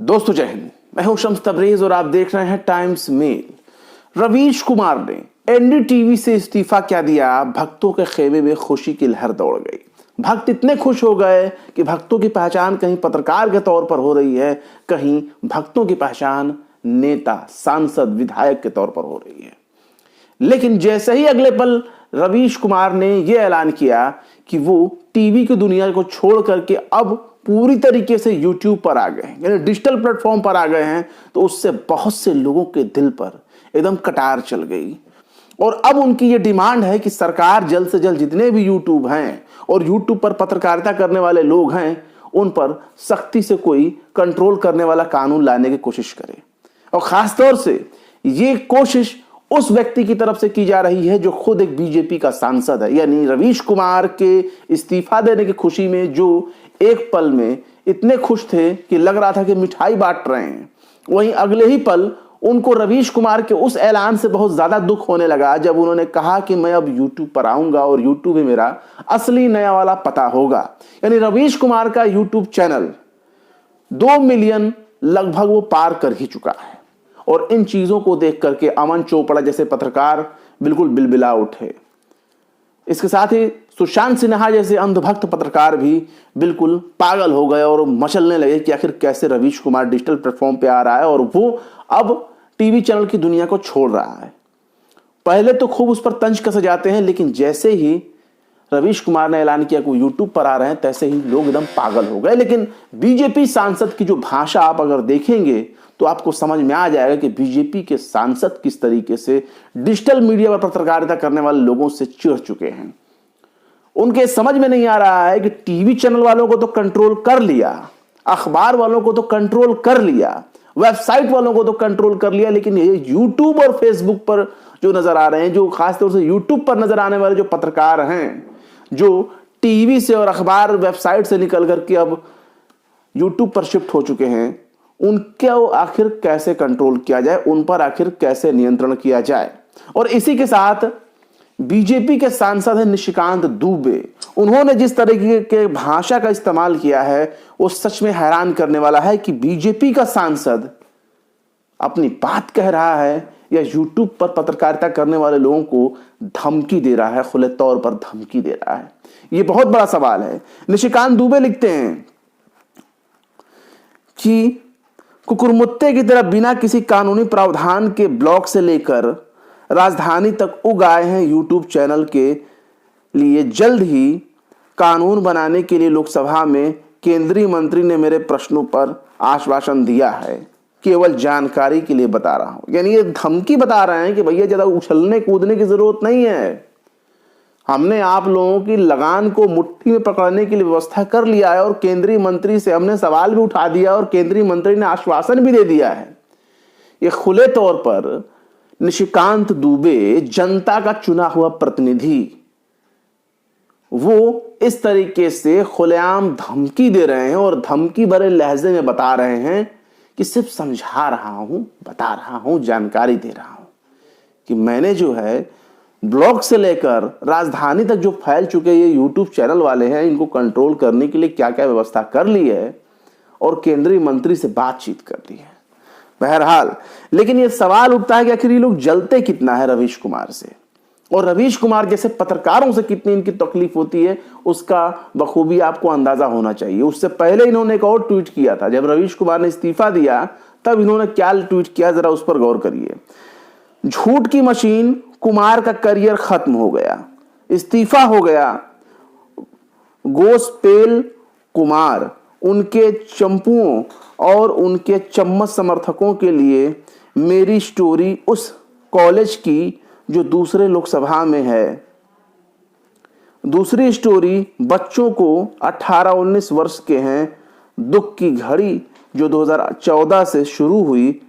दोस्तों जय हिंद, मैं हूं शम्स तबरेज और आप देख रहे हैं टाइम्स मेल। रवीश कुमार ने एनडीटीवी से इस्तीफा क्या दिया, भक्तों के खेमे में खुशी की लहर दौड़ गई। भक्त इतने खुश हो गए कि भक्तों की पहचान कहीं पत्रकार के तौर पर हो रही है, कहीं भक्तों की पहचान नेता, सांसद, विधायक के तौर पर हो रही है। लेकिन जैसे ही अगले पल रवीश कुमार ने यह ऐलान किया कि वो टीवी की दुनिया को छोड़ करके अब पूरी तरीके से यूट्यूब पर आ गए हैं, यानी डिजिटल प्लेटफॉर्म पर आ गए हैं, तो उससे बहुत से लोगों के दिल पर एकदम कटार चल गई। और अब उनकी ये डिमांड है कि सरकार जल्द से जल्द जितने भी यूट्यूब हैं और यूट्यूब पर पत्रकारिता करने वाले लोग हैं, उन पर सख्ती से कोई कंट्रोल करने वाला कानून लाने की कोशिश करे। और खासतौर से ये कोशिश उस व्यक्ति की तरफ से की जा रही है जो खुद एक बीजेपी का सांसद है, यानी रवीश कुमार के इस्तीफा देने की खुशी में जो एक पल में इतने खुश थे कि लग रहा था कि मिठाई बांट रहे हैं, वहीं अगले ही पल उनको रवीश कुमार के उस ऐलान से बहुत ज्यादा दुख होने लगा जब उन्होंने कहा कि मैं अब यूट्यूब पर आऊंगा और यूट्यूब ही मेरा असली नया वाला पता होगा। यानी रवीश कुमार का यूट्यूब चैनल 2 मिलियन लगभग वो पार कर ही चुका है। और इन चीजों को देख करके अमन चोपड़ा जैसे पत्रकार बिल्कुल बिलबिला उठे। इसके साथ ही सुशांत सिन्हा जैसे अंधभक्त पत्रकार भी बिल्कुल पागल हो गए और मचलने लगे कि आखिर कैसे रवीश कुमार डिजिटल प्लेटफॉर्म पे आ रहा है और वो अब टीवी चैनल की दुनिया को छोड़ रहा है। पहले तो खूब उस पर तंज कसे जाते हैं, लेकिन जैसे ही रवीश कुमार ने ऐलान किया कि यूट्यूब पर आ रहे हैं, तैसे ही लोग एकदम पागल हो गए। लेकिन बीजेपी सांसद की जो भाषा आप अगर देखेंगे तो आपको समझ में आ जाएगा कि बीजेपी के सांसद किस तरीके से डिजिटल मीडिया पर पत्रकारिता करने वाले लोगों से चिढ़ चुके हैं। उनके समझ में नहीं आ रहा है कि टीवी चैनल वालों को तो कंट्रोल कर लिया, अखबार वालों को तो कंट्रोल कर लिया, वेबसाइट वालों को तो कंट्रोल कर लिया, लेकिन ये यूट्यूब और फेसबुक पर जो नजर आ रहे हैं, जो खासतौर से यूट्यूब पर नजर आने वाले जो पत्रकार हैं, जो टीवी से और अखबार वेबसाइट से निकल करके अब यूट्यूब पर शिफ्ट हो चुके हैं, उनको आखिर कैसे कंट्रोल किया जाए, उन पर आखिर कैसे नियंत्रण किया जाए। और इसी के साथ बीजेपी के सांसद हैं निशिकांत दुबे। उन्होंने जिस तरीके के भाषा का इस्तेमाल किया है वो सच में हैरान करने वाला है कि बीजेपी का सांसद अपनी बात कह रहा है या यूट्यूब पर पत्रकारिता करने वाले लोगों को धमकी दे रहा है, खुले तौर पर धमकी दे रहा है। ये बहुत बड़ा सवाल है। निशिकांत दुबे लिखते हैं कि कुकुरमुत्ते की तरह बिना किसी कानूनी प्रावधान के ब्लॉक से लेकर राजधानी तक उग आए हैं यूट्यूब चैनल के लिए। जल्द ही कानून बनाने के लिए लोकसभा में केंद्रीय मंत्री ने मेरे प्रश्नों पर आश्वासन दिया है, केवल जानकारी के लिए बता रहा हूं। यानी ये धमकी बता रहे हैं कि भैया ज्यादा उछलने कूदने की जरूरत नहीं है, हमने आप लोगों की लगान को मुट्ठी में पकड़ने के लिए व्यवस्था कर लिया है और केंद्रीय मंत्री से हमने सवाल भी उठा दिया और केंद्रीय मंत्री ने आश्वासन भी दे दिया है। ये खुले तौर पर निशिकांत दुबे जनता का चुना हुआ प्रतिनिधि, वो इस तरीके से खुलेआम धमकी दे रहे हैं और धमकी भरे लहजे में बता रहे हैं कि सिर्फ समझा रहा हूं, बता रहा हूं, जानकारी दे रहा हूं कि मैंने जो है ब्लॉक से लेकर राजधानी तक जो फैल चुके ये यूट्यूब चैनल वाले हैं, इनको कंट्रोल करने के लिए क्या क्या व्यवस्था कर ली है और केंद्रीय मंत्री से बातचीत कर ली है। बहरहाल, लेकिन ये सवाल उठता है कि आखिर ये लोग जलते कितना है रवीश कुमार से, और रवीश कुमार जैसे पत्रकारों से कितनी इनकी तकलीफ होती है उसका बखूबी आपको अंदाजा होना चाहिए। उससे पहले इन्होंने एक और ट्वीट किया था, जब रवीश कुमार ने इस्तीफा दिया तब इन्होंने क्या ट्वीट किया, जरा उस पर गौर करिए। झूठ की मशीन, कुमार का करियर खत्म हो गया, इस्तीफा हो गया। गोस्पेल कुमार, उनके चंपुओं और उनके चम्मच समर्थकों के लिए मेरी स्टोरी उस कॉलेज की जो दूसरे लोकसभा में है। दूसरी स्टोरी बच्चों को 18-19 वर्ष के हैं, दुख की घड़ी जो 2014 से शुरू हुई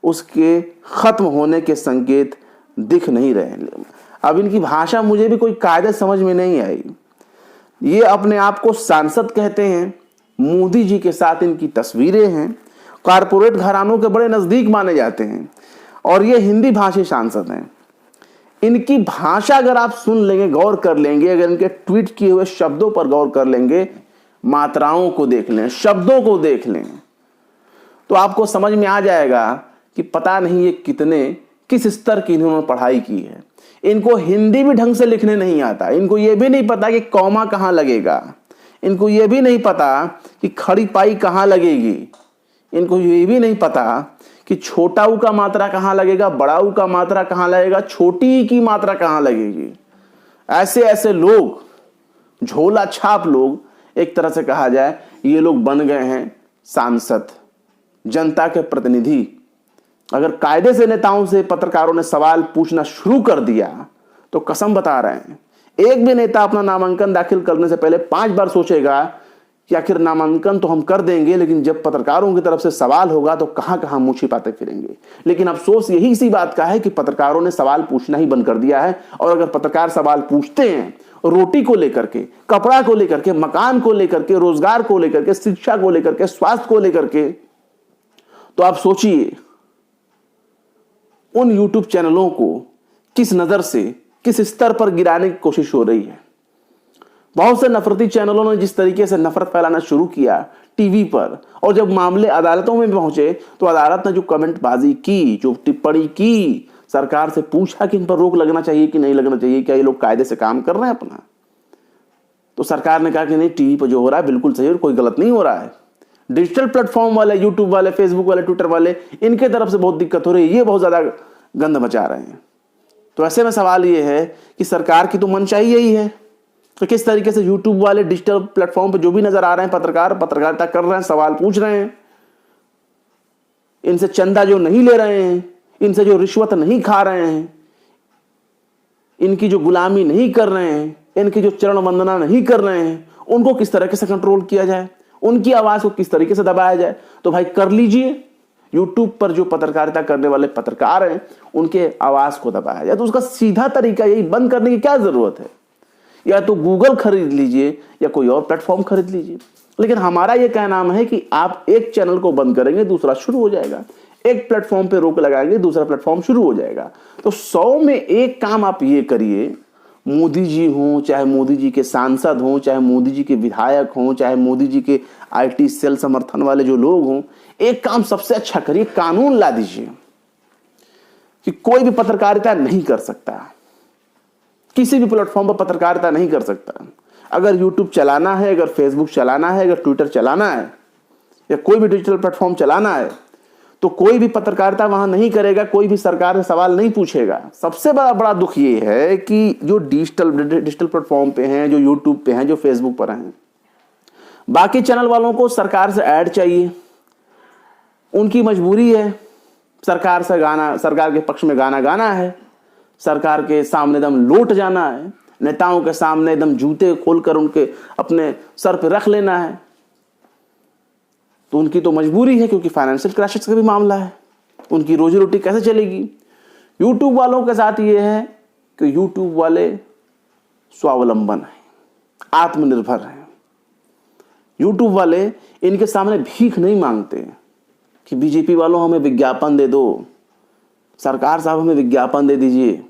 उसके खत्म होने के संकेत दिख नहीं रहे। अब इनकी भाषा मुझे भी कोई कायदे समझ में नहीं आई। ये अपने आप को सांसद कहते हैं, मोदी जी के साथ इनकी तस्वीरें हैं, कारपोरेट घरानों के बड़े नजदीक माने जाते हैं और ये हिंदी भाषी सांसद हैं। इनकी भाषा अगर आप सुन लेंगे, गौर कर लेंगे, अगर इनके ट्वीट किए हुए शब्दों पर गौर कर लेंगे, मात्राओं को देख लें, शब्दों को देख लें, तो आपको समझ में आ जाएगा कि पता नहीं ये किस स्तर की इन्होंने पढ़ाई की है। इनको हिंदी भी ढंग से लिखने नहीं आता, इनको ये भी नहीं पता कि कॉमा कहाँ लगेगा, इनको ये भी नहीं पता कि खड़ी पाई कहाँ लगेगी, इनको ये भी नहीं पता कि छोटा ऊ का मात्रा कहाँ लगेगा, बड़ा ऊ का मात्रा कहाँ लगेगा, छोटी ई की मात्रा कहाँ लगेगी। ऐसे ऐसे लोग, झोला छाप लोग, एक तरह से कहा जाए ये लोग बन गए हैं सांसद, जनता के प्रतिनिधि। अगर कायदे से नेताओं से पत्रकारों ने सवाल पूछना शुरू कर दिया तो कसम बता रहे हैं, एक भी नेता अपना नामांकन दाखिल करने से पहले 5 बार सोचेगा कि आखिर नामांकन तो हम कर देंगे, लेकिन जब पत्रकारों की तरफ से सवाल होगा तो कहां कहां मुंह छिपाते फिरेंगे। लेकिन अफसोस यही इसी बात का है कि पत्रकारों ने सवाल पूछना ही बंद कर दिया है। और अगर पत्रकार सवाल पूछते हैं रोटी को लेकर के, कपड़ा को लेकर के, मकान को लेकर के, रोजगार को लेकर के, शिक्षा को लेकर के, स्वास्थ्य को लेकर के, तो आप सोचिए उन यूट्यूब चैनलों को किस नजर से, किस स्तर पर गिराने की कोशिश हो रही है। बहुत से नफरती चैनलों ने जिस तरीके से नफरत फैलाना शुरू किया टीवी पर, और जब मामले अदालतों में पहुंचे तो अदालत ने जो कमेंटबाजी की, जो टिप्पणी की, सरकार से पूछा कि इन पर रोक लगना चाहिए कि नहीं लगना चाहिए, क्या ये लोग कायदे से काम कर रहे हैं अपना, तो सरकार ने कहा कि नहीं, टीवी पर जो हो रहा है बिल्कुल सही और कोई गलत नहीं हो रहा है। डिजिटल प्लेटफॉर्म वाले, यूट्यूब वाले, फेसबुक वाले, ट्विटर वाले, इनके तरफ से बहुत दिक्कत हो रही है, ये बहुत ज्यादा गंद मचा रहे हैं। तो ऐसे में सवाल ये है कि सरकार की तो मनचाही यही है, तो किस तरीके से यूट्यूब वाले डिजिटल प्लेटफॉर्म पे जो भी नजर आ रहे हैं पत्रकार पत्रकारिता कर रहे हैं, सवाल पूछ रहे हैं, इनसे चंदा जो नहीं ले रहे हैं, इनसे जो रिश्वत नहीं खा रहे हैं, इनकी जो गुलामी नहीं कर रहे हैं, इनकी जो चरण वंदना नहीं कर रहे हैं, उनको किस तरीके से कंट्रोल किया जाए, उनकी आवाज को किस तरीके से दबाया जाए, तो भाई कर लीजिए। यूट्यूब पर जो पत्रकारिता करने वाले पत्रकार हैं उनके आवाज को दबाया जाए। तो उसका सीधा तरीका यही, बंद करने की क्या जरूरत है, या तो गूगल खरीद लीजिए या कोई और प्लेटफॉर्म खरीद लीजिए। लेकिन हमारा यह कहना है कि आप एक चैनल को बंद करेंगे दूसरा शुरू हो जाएगा, एक प्लेटफॉर्म पे रोक लगाएंगे दूसरा प्लेटफॉर्म शुरू हो जाएगा। तो 100 में एक काम आप ये करिए, मोदी जी हों, चाहे मोदी जी के सांसद हों, चाहे मोदी जी के विधायक हों, चाहे मोदी जी के आईटी सेल समर्थन वाले जो लोग हों, एक काम सबसे अच्छा करिए, कानून ला दीजिए कि कोई भी पत्रकारिता नहीं कर सकता, किसी भी प्लेटफॉर्म पर पत्रकारिता नहीं कर सकता। अगर यूट्यूब चलाना है, अगर फेसबुक चलाना है, अगर ट्विटर चलाना है, या कोई भी डिजिटल प्लेटफॉर्म चलाना है, तो कोई भी पत्रकारिता वहां नहीं करेगा, कोई भी सरकार से सवाल नहीं पूछेगा। सबसे बड़ा दुख ये है कि जो डिजिटल प्लेटफॉर्म पे हैं, जो यूट्यूब पे हैं, जो फेसबुक पर हैं, बाकी चैनल वालों को सरकार से ऐड चाहिए, उनकी मजबूरी है, सरकार से गाना, सरकार के पक्ष में गाना गाना है, सरकार के सामने दम लौट जाना है, नेताओं के सामने दम जूते खोलकर उनके अपने सर पे रख लेना है। तो उनकी तो मजबूरी है, क्योंकि फाइनेंशियल क्राइसिस का भी मामला है, उनकी रोजी रोटी कैसे चलेगी। यूट्यूब वालों के साथ ये है कि यूट्यूब वाले स्वावलंबन हैं, आत्मनिर्भर हैं। यूट्यूब वाले इनके सामने भीख नहीं मांगते कि बीजेपी वालों हमें विज्ञापन दे दो, सरकार साहब हमें विज्ञापन दे दीजिए,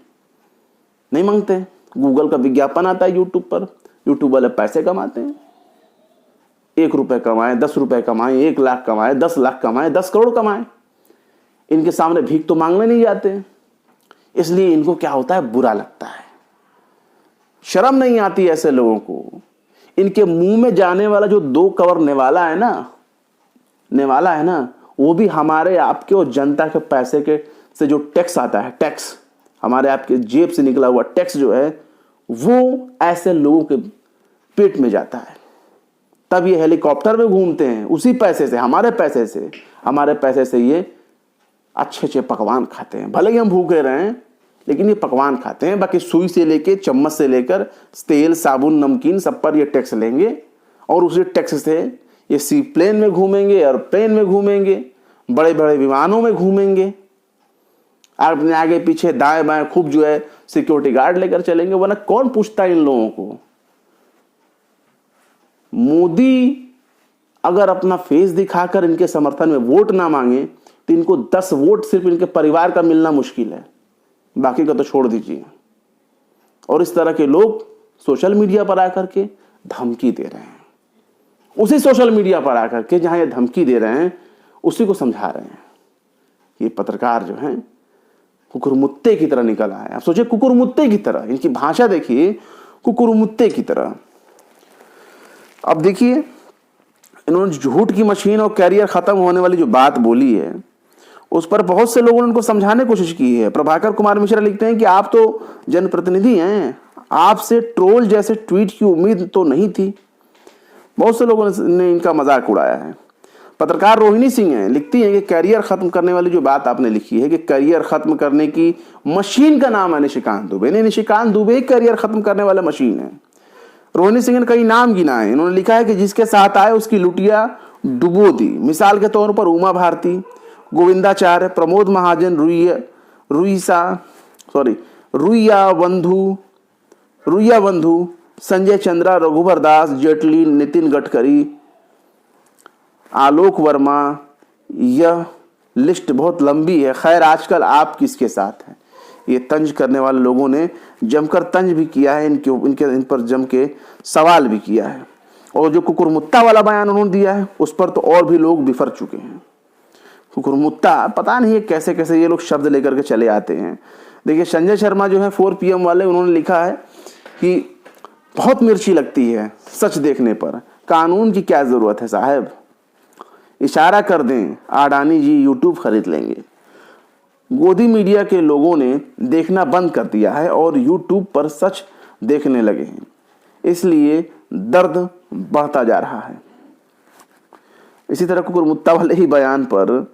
नहीं मांगते। गूगल का विज्ञापन आता है यूट्यूब पर, यूट्यूब वाले पैसे कमाते हैं, 1 रुपए कमाएं, 10 रुपए कमाएं, 1 लाख कमाएं, 10 लाख कमाएं, 10 करोड़ कमाएं, इनके सामने भीख तो मांगने नहीं जाते। इसलिए इनको क्या होता है, बुरा लगता है, शर्म नहीं आती ऐसे लोगों को। इनके मुंह में जाने वाला जो 2 कवर नेवाला है ना, वो भी हमारे आपके और जनता के पैसे के से जो टैक्स आता है, टैक्स हमारे आपके जेब से निकला हुआ टैक्स जो है, वो ऐसे लोगों के पेट में जाता है। तब ये हेलीकॉप्टर में घूमते हैं, उसी पैसे से, हमारे पैसे से ये अच्छे पकवान खाते हैं। भले ही हम भूखे रहे, लेकिन ये पकवान खाते हैं। बाकी सुई से लेके, चम्मच से लेकर, तेल, साबुन, नमकीन, सब पर ये टैक्स लेंगे, और उसी टैक्स से ये सी प्लेन में घूमेंगे, एयरप्लेन में घूमेंगे, बड़े बड़े विमानों में घूमेंगे, अपने आगे पीछे दाएं बाएं खूब जो है सिक्योरिटी गार्ड लेकर चलेंगे। वरना कौन पूछता है इन लोगों को। मोदी अगर अपना फेस दिखाकर इनके समर्थन में वोट ना मांगे तो इनको 10 वोट सिर्फ इनके परिवार का मिलना मुश्किल है, बाकी का तो छोड़ दीजिए। और इस तरह के लोग सोशल मीडिया पर आकर के धमकी दे रहे हैं। उसी सोशल मीडिया पर आकर के जहां ये धमकी दे रहे हैं, उसी को समझा रहे हैं। ये पत्रकार जो हैं कुकुरमुत्ते की तरह निकल आए। आप सोचिए, कुकुरमुत्ते की तरह, इनकी भाषा देखिए, कुकुरमुत्ते की तरह। अब देखिए, इन्होंने झूठ की मशीन और कैरियर खत्म होने वाली जो बात बोली है, उस पर बहुत से लोगों ने उनको समझाने की कोशिश की है। प्रभाकर कुमार मिश्रा लिखते हैं कि आप तो जनप्रतिनिधि हैं, आपसे ट्रोल जैसे ट्वीट की उम्मीद तो नहीं थी। बहुत से लोगों ने इनका मजाक उड़ाया है। पत्रकार रोहिणी सिंह हैं, लिखती हैं कि करियर खत्म करने वाली जो बात आपने लिखी है कि करियर खत्म करने की मशीन का नाम है निशिकांत दुबे। नहीं, निशिकांत दुबे करियर खत्म करने वाला मशीन है। रोहिणी सिंह ने कई नाम गिनाए। इन्होंने लिखा है कि जिसके साथ आए उसकी लुटिया डुबो दी। मिसाल के तौर पर उमा भारती, गोविंदाचार्य, प्रमोद महाजन, रुइया बंधु, संजय चंद्रा, रघुवर दास, जेटली, नितिन गडकरी, आलोक वर्मा। यह लिस्ट बहुत लंबी है। खैर, आजकल आप किसके साथ हैं? ये तंज करने वाले लोगों ने जमकर तंज भी किया है, इन पर जम के सवाल भी किया है। और जो कुकुरमुत्ता वाला बयान उन्होंने दिया है, उस पर तो और भी लोग बिफर चुके हैं। कुकुरमुत्ता, पता नहीं है कैसे कैसे ये लोग शब्द लेकर के चले आते हैं। देखिए, संजय शर्मा जो है 4 PM वाले, उन्होंने लिखा है कि बहुत मिर्ची लगती है सच देखने पर, कानून की क्या जरूरत है साहब, इशारा कर दें अडानी जी यूट्यूब खरीद लेंगे। गोदी मीडिया के लोगों ने देखना बंद कर दिया है और यूट्यूब पर सच देखने लगे हैं, इसलिए दर्द बढ़ता जा रहा है। इसी तरह कुकुरमुत्ता वाले ही बयान पर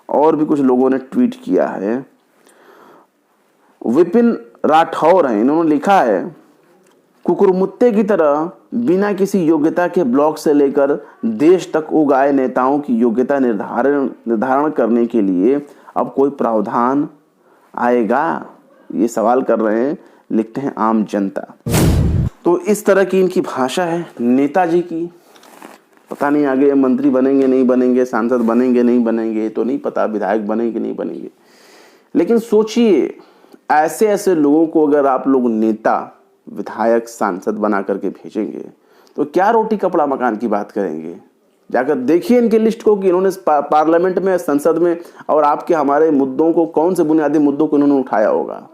और भी कुछ लोगों ने ट्वीट किया है। विपिन राठौर हैं, इन्होंने लिखा है कुकुरमुत्ते की तरह बिना किसी योग्यता के ब्लॉक से लेकर देश तक उगाए नेताओं की योग्यता निर्धारण करने के लिए अब कोई प्रावधान आएगा? ये सवाल कर रहे हैं, लिखते हैं आम जनता। तो इस तरह की इनकी भाषा है नेताजी की। पता नहीं आगे मंत्री बनेंगे नहीं बनेंगे, सांसद बनेंगे नहीं बनेंगे, तो नहीं पता, विधायक बनेंगे नहीं बनेंगे। लेकिन सोचिए, ऐसे ऐसे लोगों को अगर आप लोग नेता, विधायक, सांसद बना करके भेजेंगे तो क्या रोटी कपड़ा मकान की बात करेंगे? जाकर देखिए इनके लिस्ट को कि इन्होंने पार्लियामेंट में, संसद में और आपके हमारे मुद्दों को, कौन से बुनियादी मुद्दों को इन्होंने उठाया होगा।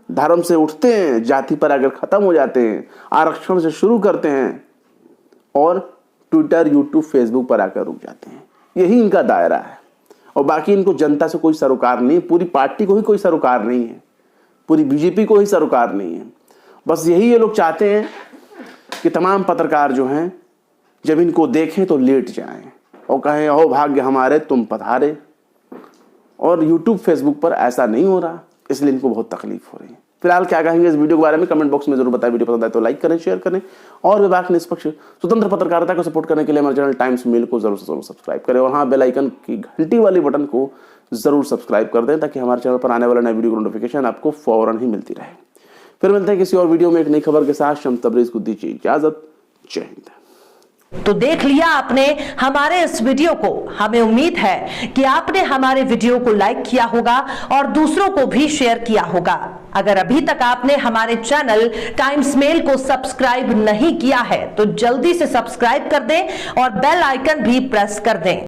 धर्म से उठते हैं, जाति पर आकर खत्म हो जाते हैं, आरक्षण से शुरू करते हैं और ट्विटर, यूट्यूब, फेसबुक पर आकर रुक जाते हैं। यही इनका दायरा है। और बाकी इनको जनता से कोई सरोकार नहीं, पूरी पार्टी को ही कोई सरोकार नहीं है, पूरी बीजेपी को ही सरोकार नहीं है। बस यही ये लोग चाहते हैं कि तमाम पत्रकार जो हैं जब इनको देखें तो लेट जाएं और कहें ओ भाग्य हमारे तुम पधारे। और यूट्यूब, फेसबुक पर ऐसा नहीं हो रहा, इसलिए इनको बहुत तकलीफ हो रही है। फिलहाल क्या कहेंगे इस वीडियो के बारे में कमेंट बॉक्स में जरूर बताएं। वीडियो पसंद आए तो लाइक करें, शेयर करें और विभाग निष्पक्ष स्वतंत्र पत्रकारिता को सपोर्ट करने के लिए हमारे चैनल टाइम्स मेल को जरूर से जरूर सब्सक्राइब करें। और हाँ, बेल आइकन की घंटी वाली बटन को जरूर सब्सक्राइब कर दें ताकि हमारे चैनल पर आने वाले नए वीडियो की नोटिफिकेशन आपको फौरन ही मिलती रहे। फिर मिलते हैं किसी और वीडियो में एक नई खबर के साथ। शम्स तबरेज को दीजिए इजाजत। जय हिंद। तो देख लिया आपने हमारे इस वीडियो को। हमें उम्मीद है कि आपने हमारे वीडियो को लाइक किया होगा और दूसरों को भी शेयर किया होगा। अगर अभी तक आपने हमारे चैनल टाइम्स मेल को सब्सक्राइब नहीं किया है तो जल्दी से सब्सक्राइब कर दें और बेल आइकन भी प्रेस कर दें।